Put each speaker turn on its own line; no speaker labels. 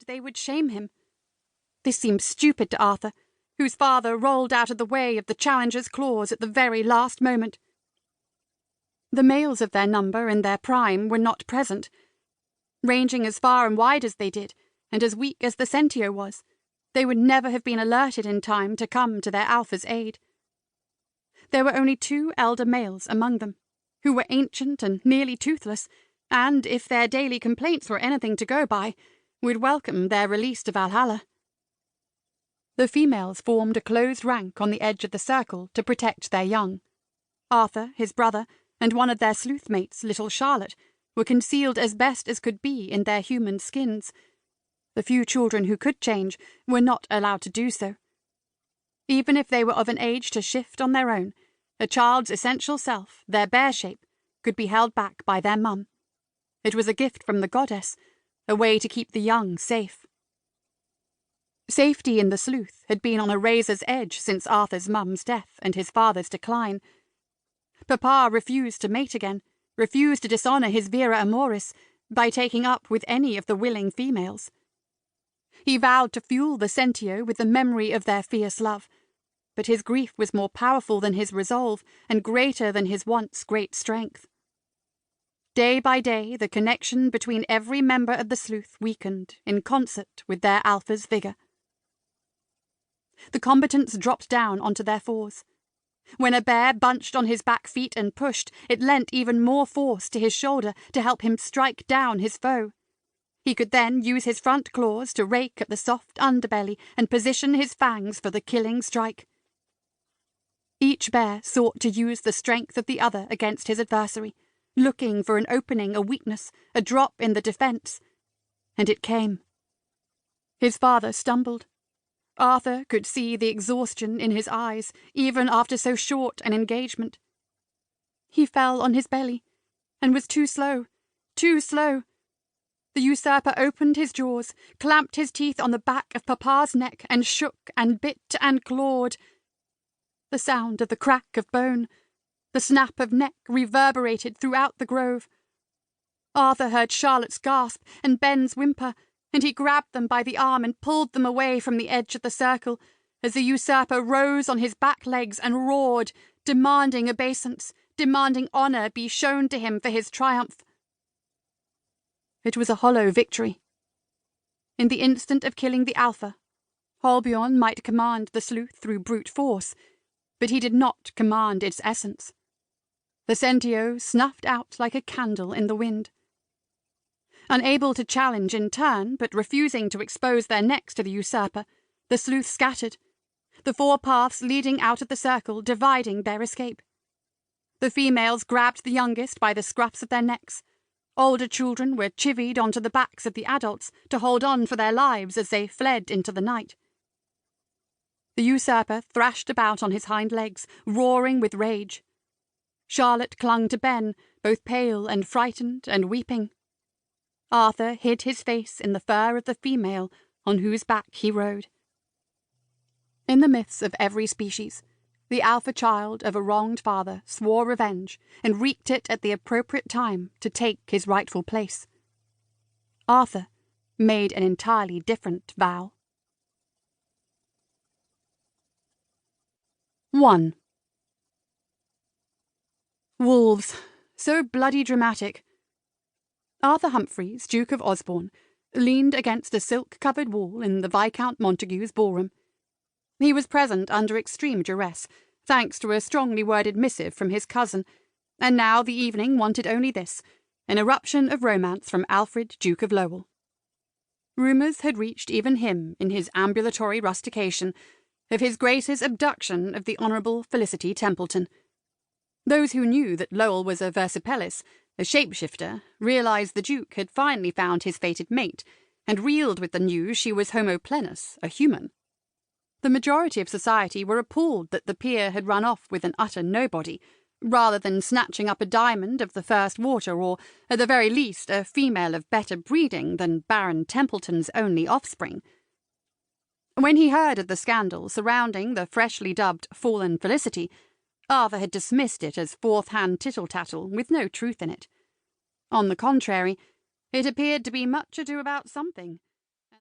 imagined they would shame him. This seemed stupid to Arthur, whose father rolled out of the way of the challenger's claws at the very last moment. The males of their number in their prime were not present. Ranging as far and wide as they did, and as weak as the Sentio was, they would never have been alerted in time to come to their alpha's aid. There were only 2 elder males among them, who were ancient and nearly toothless, and, if their daily complaints were anything to go by, would welcome their release to Valhalla. The females formed a closed rank on the edge of the circle to protect their young. Arthur, his brother, and one of their sleuth mates, little Charlotte, were concealed as best as could be in their human skins. The few children who could change were not allowed to do so. Even if they were of an age to shift on their own, a child's essential self, their bear shape, could be held back by their mum. It was a gift from the goddess, a way to keep the young safe. Safety in the sleuth had been on a razor's edge since Arthur's mum's death and his father's decline. Papa refused to mate again, refused to dishonour his Vera Amoris by taking up with any of the willing females. He vowed to fuel the Sentio with the memory of their fierce love, but his grief was more powerful than his resolve and greater than his once great strength. Day by day, the connection between every member of the sleuth weakened in concert with their alpha's vigour. The combatants dropped down onto their fours. When a bear bunched on his back feet and pushed, it lent even more force to his shoulder to help him strike down his foe. He could then use his front claws to rake at the soft underbelly and position his fangs for the killing strike. Each bear sought to use the strength of the other against his adversary, looking for an opening, a weakness, a drop in the defence. And it came. His father stumbled. Arthur could see the exhaustion in his eyes, even after so short an engagement. He fell on his belly, and was too slow, too slow. The usurper opened his jaws, clamped his teeth on the back of Papa's neck, and shook and bit and clawed. The sound of the crack of bone, the snap of neck reverberated throughout the grove. Arthur heard Charlotte's gasp and Ben's whimper, and he grabbed them by the arm and pulled them away from the edge of the circle, as the usurper rose on his back legs and roared, demanding obeisance, demanding honour be shown to him for his triumph. It was a hollow victory. In the instant of killing the Alpha, Holbjorn might command the sleuth through brute force, but he did not command its essence. The Sentio snuffed out like a candle in the wind. Unable to challenge in turn, but refusing to expose their necks to the usurper, the sleuth scattered, the 4 paths leading out of the circle dividing their escape. The females grabbed the youngest by the scruffs of their necks. Older children were chivied onto the backs of the adults to hold on for their lives as they fled into the night. The usurper thrashed about on his hind legs, roaring with rage. Charlotte clung to Ben, both pale and frightened and weeping. Arthur hid his face in the fur of the female on whose back he rode. In the myths of every species, the alpha child of a wronged father swore revenge and wreaked it at the appropriate time to take his rightful place. Arthur made an entirely different vow. 1. Wolves, so bloody dramatic. Arthur Humphries, Duke of Osborn, leaned against a silk-covered wall in the Viscount Montague's ballroom. He was present under extreme duress, thanks to a strongly worded missive from his cousin, and now the evening wanted only this, an eruption of romance from Alfred, Duke of Lowell. Rumours had reached even him in his ambulatory rustication of his Grace's abduction of the Honourable Felicity Templeton. Those who knew that Lowell was a Versipellis, a shapeshifter, realised the Duke had finally found his fated mate, and reeled with the news she was Homo plenus, a human. The majority of society were appalled that the peer had run off with an utter nobody, rather than snatching up a diamond of the first water, or, at the very least, a female of better breeding than Baron Templeton's only offspring. When he heard of the scandal surrounding the freshly dubbed Fallen Felicity, Arthur had dismissed it as fourth-hand tittle-tattle with no truth in it. On the contrary, it appeared to be much ado about something,